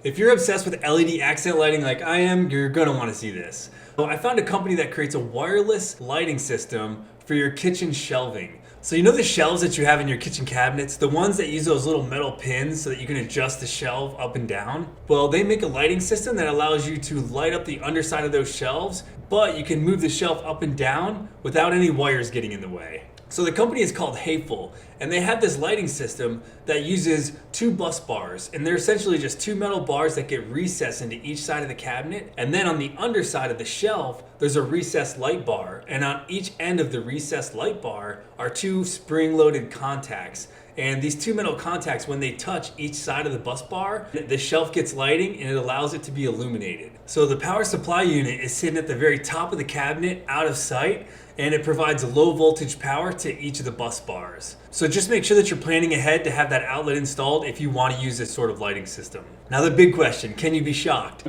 If you're obsessed with LED accent lighting like I am, you're gonna wanna see this. So I found a company that creates a wireless lighting system for your kitchen shelving. So you know the shelves that you have in your kitchen cabinets, the ones that use those little metal pins so that you can adjust the shelf up and down? Well, they make a lighting system that allows you to light up the underside of those shelves, but you can move the shelf up and down without any wires getting in the way. So the company is called Hateful, and they have this lighting system that uses two bus bars, and they're essentially just two metal bars that get recessed into each side of the cabinet, and then on the underside of the shelf there's a recessed light bar, and on each end of the recessed light bar are two spring-loaded contacts. And these two metal contacts, when they touch each side of the bus bar, the shelf gets lighting and it allows it to be illuminated. So the power supply unit is sitting at the very top of the cabinet, out of sight, and it provides low voltage power to each of the bus bars. So just make sure that you're planning ahead to have that outlet installed if you want to use this sort of lighting system. Now the big question, can you be shocked?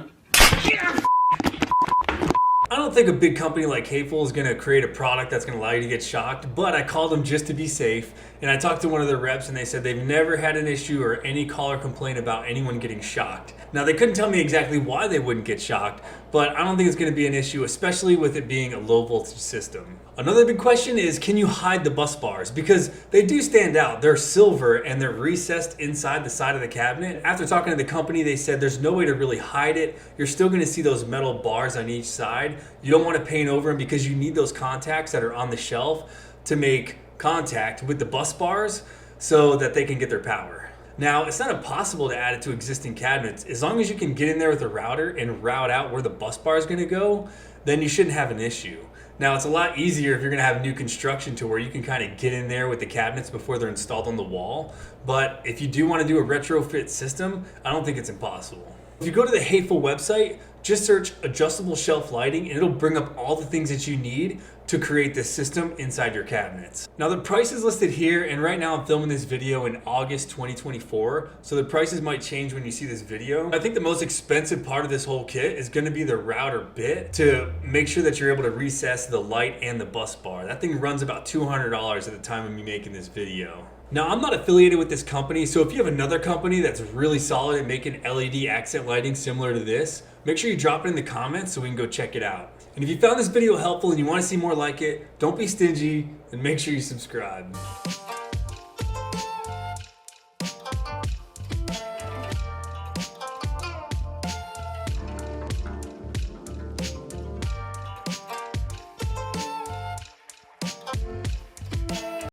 I don't think a big company like Hateful is going to create a product that's going to allow you to get shocked, but I called them just to be safe, and I talked to one of their reps and they said they've never had an issue or any call or complaint about anyone getting shocked. Now they couldn't tell me exactly why they wouldn't get shocked, but I don't think it's going to be an issue, especially with it being a low voltage system. Another big question is, can you hide the bus bars? Because they do stand out. They're silver and they're recessed inside the side of the cabinet. After talking to the company, they said there's no way to really hide it. You're still going to see those metal bars on each side. You don't want to paint over them because you need those contacts that are on the shelf to make contact with the bus bars so that they can get their power. Now, it's not impossible to add it to existing cabinets. As long as you can get in there with a router and route out where the bus bar is going to go, then you shouldn't have an issue. Now, it's a lot easier if you're going to have new construction to where you can kind of get in there with the cabinets before they're installed on the wall. But if you do want to do a retrofit system, I don't think it's impossible. If you go to the Hateful website, just search adjustable shelf lighting and it'll bring up all the things that you need to create this system inside your cabinets. Now the price is listed here, and right now I'm filming this video in August 2024, so the prices might change when you see this video. I think the most expensive part of this whole kit is going to be the router bit to make sure that you're able to recess the light and the bus bar. That thing runs about $200 at the time of me making this video. Now, I'm not affiliated with this company, so if you have another company that's really solid at making LED accent lighting similar to this, make sure you drop it in the comments so we can go check it out. And if you found this video helpful and you want to see more like it, don't be stingy and make sure you subscribe.